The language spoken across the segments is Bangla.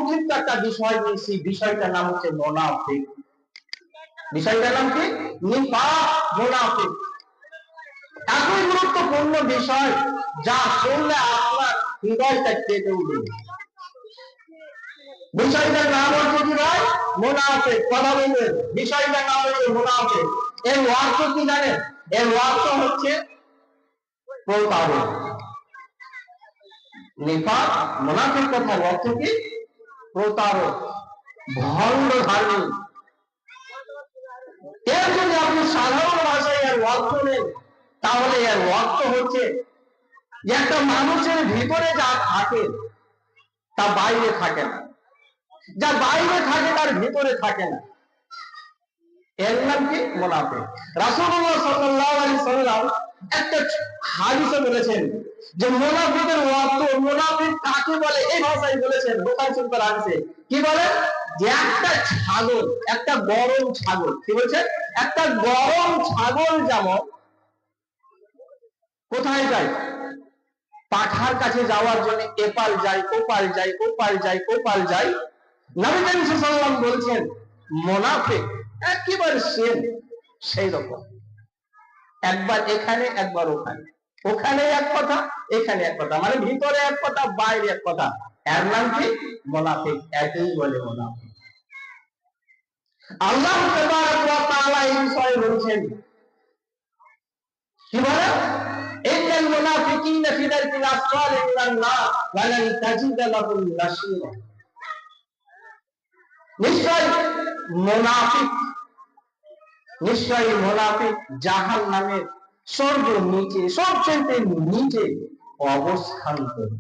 সংক্ষিপ্ত একটা বিষয় নিয়েছি, বিষয়টার নাম হচ্ছে মুনাফিক। বিষয়টার নাম কি? নিফাক, মুনাফিক। এতই গুরুত্বপূর্ণ বিষয় যা শুনলে আপনার হৃদয়টা কেঁপে উঠবে। বিষয়টার নাম হচ্ছে কি ভাই? মুনাফিক। কথা বলবেন, বিষয়টার নাম হচ্ছে মুনাফিক। এর অর্থ কি জানেন? এর অর্থ হচ্ছে প্রতারক। নিফাক, মুনাফিক কথার অর্থ কি? প্রতারক, ভণ্ড ধার্মিক। এর যদি আপনি সাধারণ ভাষায় এর অর্থ নেন, তাহলে এর অর্থ হচ্ছে একটা মানুষের ভিতরে যা থাকে তা বাইরে থাকে না, যা বাইরে থাকে তার ভিতরে থাকে না। এর নাম কি? মুনাফিক। রাসূলুল্লাহ সাল্লাল্লাহু আলাইহি সাল্লাম একটা হাদিসে বলেছেন যে মুনাফিকের অর্থ, মুনাফিক কাকে বলে এই ভাষায় বলেছেন, বুখারী শরীফের হাদিসে কি বলেন? যে একটা ছাগল, একটা গরম ছাগল, কি বলছেন? একটা গরম ছাগল যেমন কোথায় যায়? পাঠার কাছে যাওয়ার জন্য এপাল যায়, ওপাল যায়, ওপাল যায়, ওপাল যায়। নবী করিম সাল্লাল্লাহু আলাইহি ওয়াসাল্লাম বলছেন মুনাফিক একেবারে সেম সেই রকম, একবার এখানে একবার ওখানে, ওখানে এক কথা এখানে এক কথা, মানে ভিতরে এক কথা বাইরে এক কথা। এর নাম কি? মুনাফিক। একই বলে মুনাফিক। আল্লাহ তাবারক ওয়া তাআলা এই বিষয়ে বলছেন কি বলে? ইন্নাল মুনাফিকিনা ফি দারকিল আসফালি মিনান নার ওয়া লান তাজিদ লাহুম নাসীরা। নিশ্চয়ই মুনাফিক জাহান্নামের সর্বনিচে, সবচেয়ে নিচে অবস্থান করবে।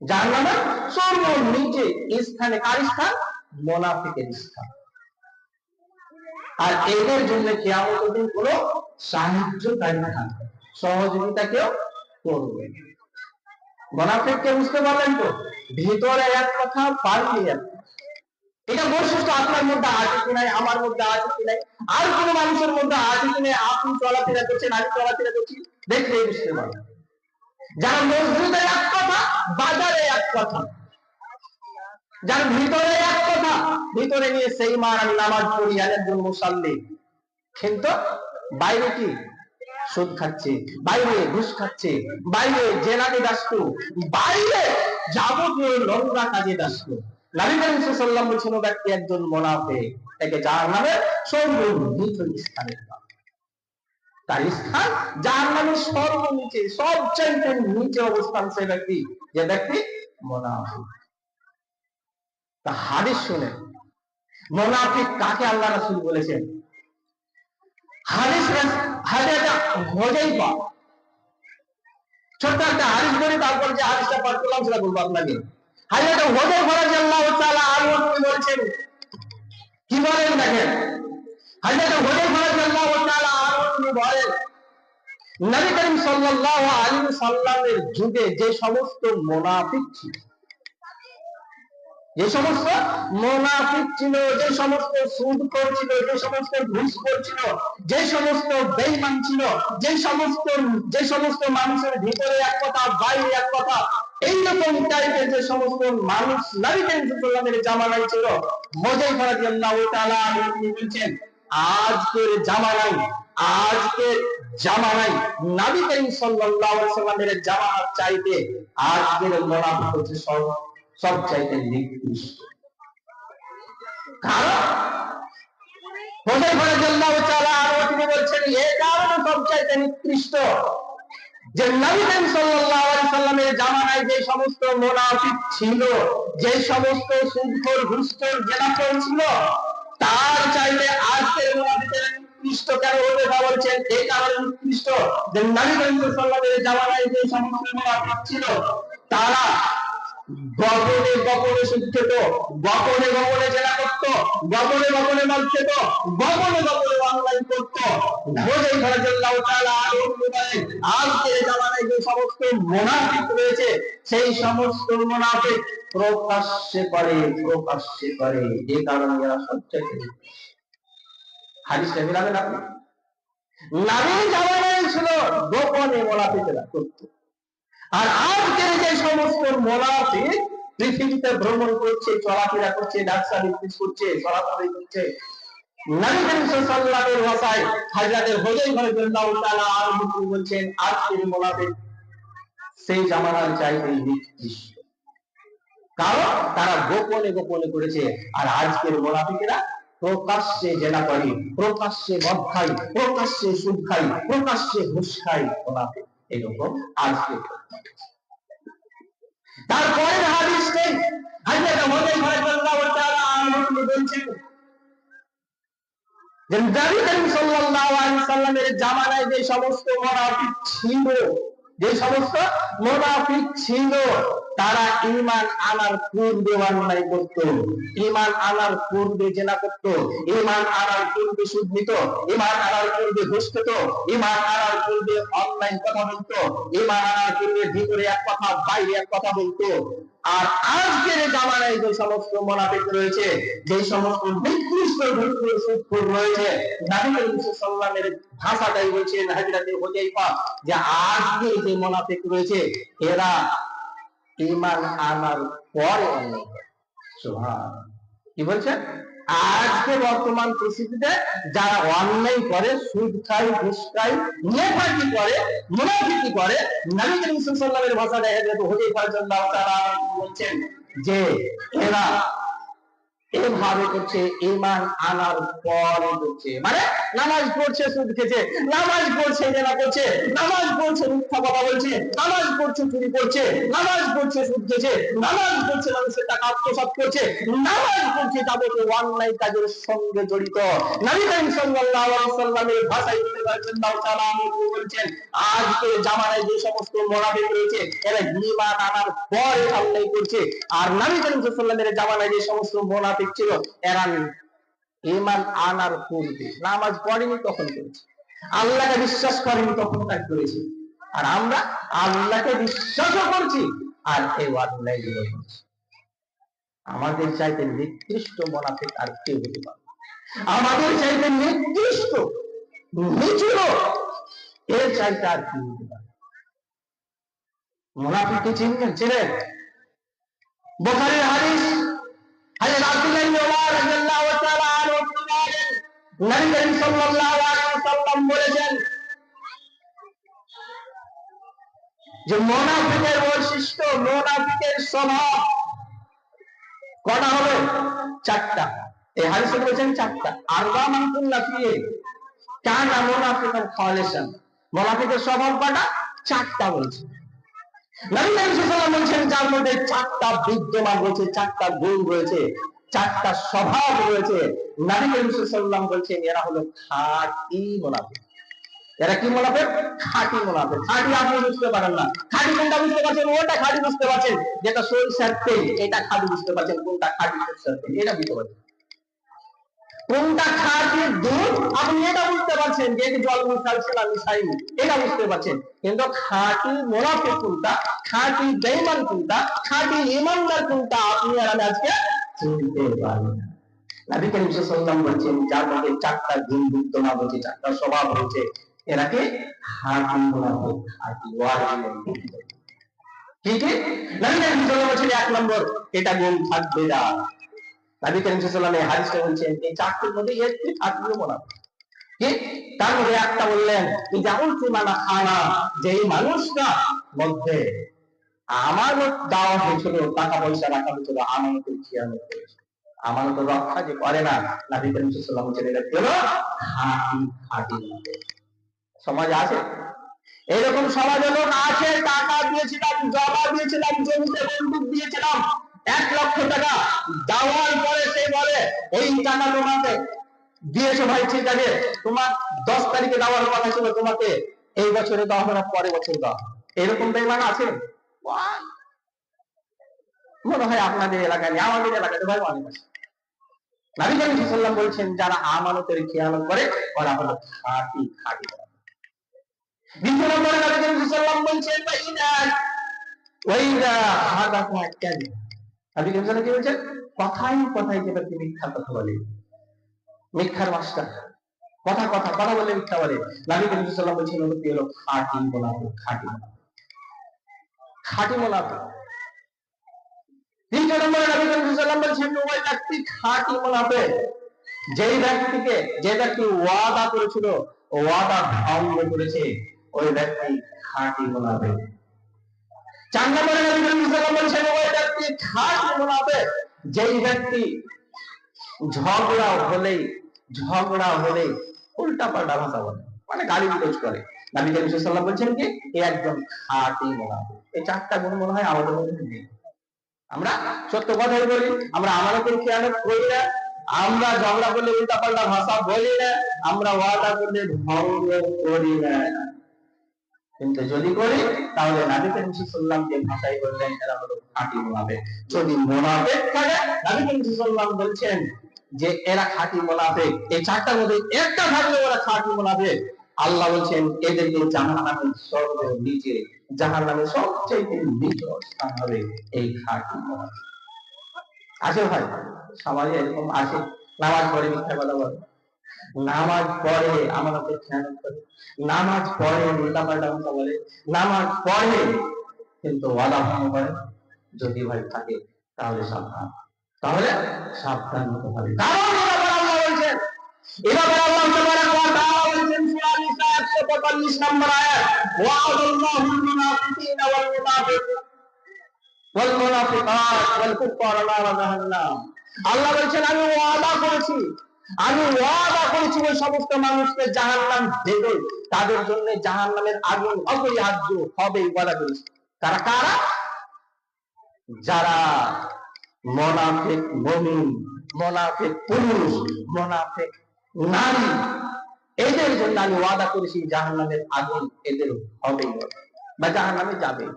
জাহান্নামের সর্বনিচে স্থানে কার স্থান? মুনাফিকের স্থান। আর এদের জন্য কিয়ামতের দিন কোনো সাহায্যকারী থাকবে, সহযোগিতা কেউ করবে। মুনাফিককে বুঝতে পারলেন তো? ভিতরে এক কথা, বাইরে এক কথা। এটা বৈশিষ্ট্য আপনার মধ্যে আছে কি নাই, আমার মধ্যে আছে কি নাই, আর কোন মানুষের মধ্যে আছে কি নাই। আপনি চলাফেরা করছেন, আমি চলাফেরা করছি, দেখলেই বুঝতে পারবেন। যারা মসজিদে এক কথা, বাজারে এক কথা, যার ভিতরে এক কথা, ভিতরে নিয়ে সেই মান আমি নামাজ পড়ি, একজন মুসাল্লি, কিন্তু বাইরে কি? সুদ খাচ্ছে, বাইরে ঘুষ খাচ্ছে, বাইরে জেনাতে ব্যস্ত, বাইরে যাবতীয় নোংরা কাজে ব্যস্ত। নবী করিম সাল্লাল্লাহু আলাইহি ওয়াসাল্লাম বলেছেন ব্যক্তি একজন মুনাফিক, তাকে জাহান্নামের সর্বনিম্ন স্থানে পাবে। তার স্থান জাহান্নামের সর্বনিচে, সবচেয়ে নিচে অবস্থান সেই ব্যক্তি, যে ব্যক্তি মুনাফিক। তা হাদিস শুনে মুনাফিক কাকে আল্লাহ রাসূল বলেছেন? হাদিসটা হুযায়ফা, ছোট্ট একটা হাদিস বলি, তারপর যে হাদিসটা পাঠ করলাম সেটা বলবো আপনাকে। হযরত হুযায়ফা রাদিয়াল্লাহু তাআলা আনহু বলেছেন, কি বলেন দেখেন। হযরত হুযায়ফা রাদিয়াল্লাহু তাআলা আনহু বলেন, নবী করিম সাল্লাল্লাহু আলাইহি ওয়াসাল্লামের যুগে যে সমস্ত মুনাফিক ছিল, যে সমস্ত মুনাফিক ছিল, যে সমস্ত সুদখোর ছিল, যে সমস্ত ঘুষখোর ছিল, যে সমস্ত বেঈমান ছিল, যে সমস্ত মানুষের ভিতরে এক কথা বাইরে এক কথা, এইরকম টাইপের যে সমস্ত মানুষ নবী করিম সাল্লাল্লাহু আলাইহি ওয়াসাল্লামের জামানায় ছিল, হুযায়ফা রাদিয়াল্লাহু তাআলা আনহু বলছেন, আজকের জামানায় নবী করিম সাল্লাল্লাহু আলাইহি ওয়াসাল্লামের জামানার চাইতে আজকের মুনাফিক হচ্ছে সবচাইতে নিকৃষ্ট। কারণ হুযায়ফা রাদিয়াল্লাহু তাআলা আনহু তিনি বলছেন, এই কারণে সবচাইতে নিকৃষ্ট যে নবী করিম সাল্লাল্লাহু আলাইহি ওয়াসাল্লামের জামানায় যে সমস্ত মুনাফিক ছিল, যে সমস্ত সুদখোর ঘুষখোর জেনাখোর ছিল, তার চাইতে আজকের মুনাফিকেরা নিকৃষ্ট। কেন হুযায়ফা বলছেন? এই কারণে নিকৃষ্ট যে নবী করিম সাল্লাল্লাহু আলাইহি ওয়াসাল্লামের জামানায় যে সমস্ত মুনাফিক ছিল, তারা গোপনে গোপনে সুদ খেত, গোপনে গোপনে জেনা করত, গোপনে গোপনে মদ খেত, গোপনে গোপনে অনলাইন করত। হুযায়ফা রাদিয়াল্লাহু তাআলা আনহু বলেন, আজকের জামানায় যে সমস্ত মুনাফিক রয়েছে, সেই সমস্ত মুনাফিক প্রকাশ্যে করে, এই কারণে এরা সবচেয়ে হাদিসটা মিলাবেন আপনি। নবীর জামানায় ছিল গোপনে মুনাফিকরা করত, আর আজকের যে সমস্ত মুনাফিক পৃথিবীতে ভ্রমণ করছে, চলাফেরা করছে, ব্যবসা বিজনেস করছে, চলাফেরা করছে। নবী করিম সাল্লাল্লাহু আলাইহি ওয়াসাল্লাম হযরত হুযায়ফা রাদিয়াল্লাহু তাআলা আনহু বলছেন, আজকের মুনাফিক সেই জামানার চাইতে নিকৃষ্ট, কারণ তারা গোপনে গোপনে করেছে। আর আজকের মুনাফিকেরা প্রকাশ্যে জেনা করে, প্রকাশ্যে মদ খায়, প্রকাশ্যে সুদ খায়, প্রকাশ্যে ঘুষ খায়। মুনাফিক এরকম আজকে। তারপরের হাদিসে হযরত হুযায়ফা রাদিয়াল্লাহু তাআলা আনহু বলছেন যে নবী করিম সাল্লাল্লাহু আলাইহি সাল্লামের জামানায় যে সমস্ত মুনাফিক ছিল, যে সমস্ত মুনাফিক ছিল, তারা ঈমান আনার পূর্বে অন্যায় করত, ঈমান আনার পূর্বে জিনা করত, ঈমান আনার পূর্বে সুদ নিত, ঈমান আনার পূর্বে ঘুষ খেত, ঈমান আনার পূর্বে অনলাইন কথা বলতো, ঈমান আনার পূর্বে ভিতরে এক কথা বাইরে এক কথা বলতো। আর আজকের জামানায় যে সমস্ত মুনাফিক রয়েছে, যে সমস্ত নিকৃষ্ট সুদখোর রয়েছে, নবী করিম সাল্লাল্লাহু আলাইহি ওয়াসাল্লামের ভাষাটাই বলছেন হযরত হুযায়ফা যে আজকে যে মুনাফিক রয়েছে এরা ঈমান আনার পরে অন্যায় করে। সুবহানাল্লাহ। কি বলছেন? আজকে বর্তমান পরিস্থিতিতে যারা অন্যায় করে, সুদ খায়, ঘুষ খায়, নেফাকি করে, মুনাফিকি করে, নবী করিম সাল্লাল্লাহু আলাইহি ওয়াসাল্লামের ভাষায় হযরত হুযায়ফা রাদিয়াল্লাহু তাআলা বলছেন যে এরা এভাবে করছে, ঈমান আনার পরে করছে। মানে নামাজ পড়ছে, সুদ খেছে, নামাজ পড়ছে, জেনা করছে, নামাজ পড়ছে, মিথ্যা কথা বলছে, নামাজ পড়ছে, চুরি করছে, নামাজ পড়ছে, সুদ খেছে, নামাজ পড়ছে, মানুষের টাকা আত্মসাৎ করছে, নামাজ পড়ছে, যাবতীয় অন্যায় কাজের সঙ্গে জড়িত। নবী করিম সাল্লাল্লাহু আলাইহি ওয়াসাল্লামের ভাষায় রাদিয়াল্লাহু তাআলা আনহু বলছেন আজকের জামানায় যে সমস্ত মুনাফিক রয়েছে এরা ঈমান আনার পরে অন্যায় করছে। আর নবী করিম সাল্লাল্লাহু আলাইহি ওয়াসাল্লামের জামানায় যে সমস্ত মুনাফিক ছিল এরা ঈমান আনার পূর্বে নামাজ পড়েনি তখন করেছে, আল্লাহকে বিশ্বাস করেনি তখন তাই করেছে। আর আমরা আল্লাহকে বিশ্বাসও করছি আর এই অন্যায় গুলো করছি। আমাদের চাইতে নিকৃষ্ট মুনাফিক আর কেউ হতে পারে না। আমাদের চাইতে নিকৃষ্ট নিচু এর চাইতে আর কি হতে পারে। মুনাফিককে চিনেন? বুখারীর হাদিস, হযরত আব্দুল্লাহ ইবনে ওমর রাদিয়াল্লাহু তাআলা আনহু বলেন নবী করিম সাল্লাল্লাহু আলাইহি ওয়াসাল্লাম বলেছেন যে মুনাফিকের বৈশিষ্ট্য, মুনাফিকের স্বভাব কটা হলো? চারটা। এই হাদিসে বলেছেন চারটা। আরবা মান কুল্লা ফিহি কানা মুনাফিকান খালিসান। মুনাফিকের স্বভাব কটা? চারটা বলছে। নবী করিম সাল্লাল্লাহু আলাইহি ওয়াসাল্লাম বলেছেন যার মধ্যে চারটা বিদ্যমান রয়েছে, চারটা গুণ রয়েছে, চারটা স্বভাব রয়েছে। নবী করিম সাল্লাল্লাহু আলাইহি ওয়াসাল্লাম বলেছেন এরা হলো খাঁটি মুনাফিক। এরা কি মুনাফিক? খাঁটি মুনাফিক। খাঁটি আপনি বুঝতে পারেন না। খাঁটি কোনটা বুঝতে পারছেন? ওটা খাঁটি বুঝতে পারছেন, যেটা সরিষার তেল এটা খাঁটি বুঝতে পারছেন, কোনটা খাঁটি সরিষার তেল এটা বুঝতে পারছেন। কোনটা খাঁটি দুধ আপনি এটা বুঝতে পারছেন, যে জল মিশালছে না মিশাইনি এটা বুঝতে পারছেন। কিন্তু খাঁটি মুনাফিক কোনটা, খাঁটি বেঈমান কোনটা, খাঁটি ঈমানদার কোনটা আপনি আর আমি আজকে চিনতে পারবেন না। নবী করিম সাল্লাল্লাহু আলাইহি ওয়াসাল্লাম বলেছেন যার মধ্যে চারটা গুণ বিদ্যমান রয়েছে, চারটা স্বভাব রয়েছে, এরাকে খাঁটি মুনাফিক, খাঁটি ওয়াজিব। ঠিক আছে? নবী করিম সাল্লাল্লাহু আলাইহি ওয়াসাল্লাম বলেছেন এক নম্বর এটা গুণ থাকবে না। নবী করিম সাল্লাল্লাহু আলাইহি ওয়াসাল্লাম এই হাদিসে বলেছেন এই চারটির মধ্যে একটি থাকবে মুনাফিক। ঠিক? তার মধ্যে একটা বললেন এই যেমন সীমানা খানা, যে মানুষটা মধ্যে আমার দেওয়া হয়েছিল, টাকা পয়সা রাখা হয়েছিল, আমানতের খেয়ানত করেছে, আমানত রক্ষা যে করে না, নবী করিম সাল্লাল্লাহু আলাইহি ওয়াসাল্লাম বলেছেন এটা হলো খাঁটি মুনাফিক। সমাজ আছে এরকম, সমাজে লোক আছে, টাকা দিয়েছিলাম, জমা দিয়েছিলাম, জমিতে বন্দুক দিয়েছিলাম, 1 লক্ষ টাকা দেওয়ার পরে সে বলে এই টাকা তোমাকে দিয়েছো ভাই, ঠিক আছে, তোমার 10 তারিখে দেওয়ার কথা ছিল, তোমাকে এই বছরে দেওয়া হবে না, পরের বছর দাও। এরকম বেঈমান আছে? মনে হয় আপনাদের এলাকায় নেই, আমাদের এলাকাতে ভাই অনেক আছে। নবী করিম সাল্লাল্লাহু আলাইহি ওয়াসাল্লাম বলছেন যারা আমানতের খেয়ানত করে ওরা হলো খাঁটি খাঁটি। দ্বিতীয় নম্বরে নবী করিম সাল্লাল্লাহু আলাইহি ওয়াসাল্লাম বলছেন ওয়াইদা হাদাথা কাযিব। নবী করিম সাল্লাল্লাহু আলাইহি ওয়াসাল্লাম কি বলছেন? কথাই কথাই যে ব্যক্তি মিথ্যা কথা বলে, মিথ্যার মাস্টার, কথা কথা কথা বলে মিথ্যা বলে, নবী করিম সাল্লাল্লাহু আলাইহি ওয়াসাল্লাম বলছেন ওটা হলো খাঁটি মুনাফিক, খাঁটি মুনাফিক, খাঁটি মুনাফিক। দ্বিতীয় নম্বরে নবী করিম সাল্লাল্লাহু আলাইহি ওয়াসাল্লাম বলেছেন ওই ব্যক্তি খাঁটি মুনাফিক যে ব্যক্তি ওয়াদা করেছিল ওয়াদা ভঙ্গ করেছে, ওই ব্যক্তি খাঁটি মুনাফিক। 4 নম্বরে নবী করিম সাল্লাল্লাহু আলাইহি ওয়াসাল্লাম বলেছেন ওই ব্যক্তি খাঁটি মুনাফিক যেই ব্যক্তি ঝগড়া হলে উল্টাপাল্টা ভাষা বলে, মানে গালি গালাজ করে। নবী করিম সাল্লাল্লাহু আলাইহি ওয়াসাল্লাম বলেছেন কি এই একজন খাঁটি মুনাফিক। এই 4টা গুণ মনে হয় আমাদের মধ্যে নেই। আমরা সত্য কথাই বলি, আমরা আমানতের খেয়ানত করি না, আমরা ঝগড়া করলে উল্টাপাল্টা ভাষা বলি না, আমরা ওয়াদা করলে ভঙ্গ করি না। কিন্তু যদি করি তাহলে নবী করিম সাল্লাল্লাহু আলাইহি ওয়াসাল্লাম যে ভাষাই বললেন এরা হলো খাঁটি মুনাফিক। যদি মুনাফিক থাকে নবী করিম সাল্লাল্লাহু আলাইহি ওয়াসাল্লাম বলছেন যে এরা খাঁটি মুনাফিক, এই 4টার মধ্যে একটা থাকলে ওরা খাঁটি মুনাফিক। আল্লাহ বলছেন এদেরকে জাহান্নামের সর্বনিচে, জাহান্নামের সবচেয়ে নিচু স্থান হবে এই খাঁটি মুনাফিক। আসে ভাই, সমাজে এরকম আসে, নামাজ পড়ে মিথ্যা কথা বলে, নামাজ পড়ে আমানতের খেয়ানত করে, নামাজ পড়ে উল্টাপাল্টা কথা বলে, নামাজ পড়ে কিন্তু ওয়াদা ভঙ্গ করে। যদি ভাই থাকে তাহলে সাবধান হতে হবে। কারণ আল্লাহ বলছেন, এভাবে আল্লাহ তাবারাক ওয়া তাআলা বলেছেন সূরা নিসা 145 নম্বর আয়াত, ওয়া'আদাল্লাহুল মুনাফিকিনা ওয়াল মুনাফিকাত ওয়াল কুফারা নারা জাহান্নাম। আল্লাহ বলেছেন আমি ওয়াদা করেছি ওই সমস্ত মানুষকে জাহান্নাম দেব, তাদের জন্য জাহান্নামের আগুন অপরিহার্য হবে, ওয়াদা করেছি। কারা? যারা মুনাফিক মুমিন, মুনাফিক পুরুষ, মুনাফিক নারী, এদের জন্য আমি ওয়াদা করেছি জাহান্নামের আগুন এদের হবেই বা জাহান্নামে যাবেই।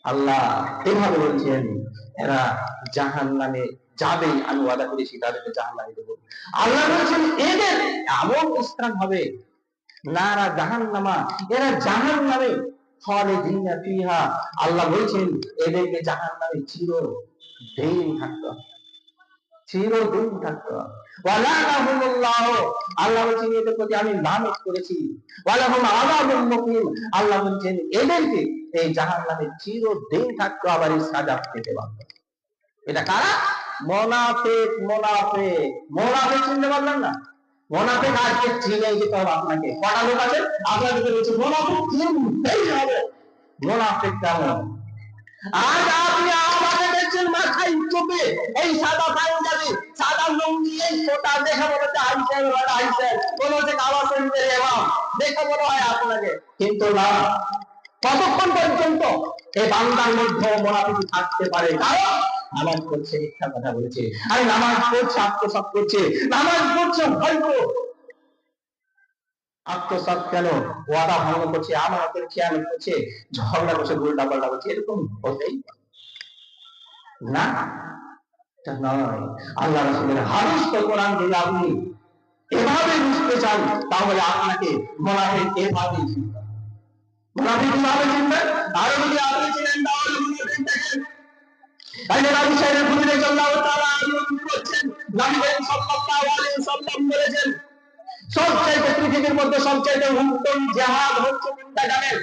আল্লাহ এভাবে বলছেন এরা জাহান্নামে যাবে, আমি ওয়াদা করেছি তাদেরকে জাহান্নামে দেব। আল্লাহ বলছেন এদের এমন স্থান হবে নারা জাহান্নামা, এরা জাহান্নামে খালিদিনা ফিহা। আল্লাহ বলছেন এদেরকে জাহান্নামে চিরদিন থাকতে হবে। ওয়ালাহুমুল্লাহ, আল্লাহ বলছেন এদের প্রতি আমি লানত করেছি। ওয়ালাহুম আযাবুম মুকিম, আল্লাহ বলছেন এদেরকে এই জাহান্নামে চিরদিন থাকতে হবে, এই সাজা পেতে হবে। এটা কারা? মুনাফিক। চিনতে পারলেন না? মুনাফিক আজকে চিনে যেতে হবে আপনাকে। কটা লোক আছে আপনাদের বলছে মুনাফিক চিনতেই হবে। মুনাফিক কেমন? আজ আপনি আমাকে দেখছেন মাথায় চোপে এই সাদা পাঞ্জাবি, সাদা লুঙ্গি, এই ফোটা দেখে মনে হচ্ছে আইসেন, মনে হচ্ছে কাবা শরীফের ইমাম দেখে মনে হয় আপনাকে, কিন্তু না। কতক্ষণ পর্যন্ত এই বান্দার মধ্যে মুনাফিক থাকতে পারে? কারণ নামাজ পড়ছে, মিথ্যা কথা বলছে, আরে নামাজ পড়ছে আত্মসাৎ করছে, নামাজ পড়ছে হয়তো আত্মসাৎ কেন, ওয়াদা ভঙ্গ করছে, আমানতের খেয়ানত করছে, ঝগড়া করছে, উল্টাপাল্টা করছে, এরকম হতেই না। নয়, আল্লাহ রাসূলের হাদিস তো কোরআন থেকে আপনি এভাবে বুঝতে চান তাহলে আপনাকে মুনাফিক এভাবে চিনতে হবে। মুনাফিক কিভাবে চিনবেন? আর যদি আপনি চিনেন তাহলে মুনাফিক দেখেন। তাহলে নবী সাল্লাল্লাহু তাআলা আলাইহি বলেছেন, নবী সাল্লাল্লাহু আলাইহি ওয়াসাল্লাম বলেছেন সবচেয়ে পৃথিবীর মধ্যে সবচেয়ে উত্তম জিহাদ হচ্ছে কোনটা জানেন?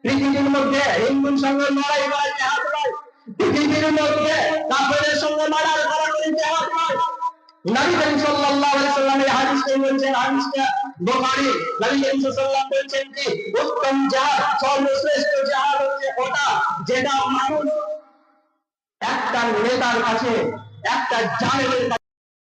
পৃথিবীর মধ্যে হিন্দুর সঙ্গে লড়াই করা জিহাদ নয়, পৃথিবীর মধ্যে কাফেরের সঙ্গে লড়াই করা জিহাদ নয়। নবী করিম সাল্লাল্লাহু আলাইহি ওয়াসাল্লাম এই হাদিসে বলেছেন, হাদিসটা বুখারী, নবী করিম সাল্লাল্লাহু আলাইহি ওয়াসাল্লাম বলেছেন কি উত্তম জিহাদ, সর্বশ্রেষ্ঠ জিহাদ হচ্ছে ওটা যেটা মানুষ একটা নেতার কাছে, একটা জালেমের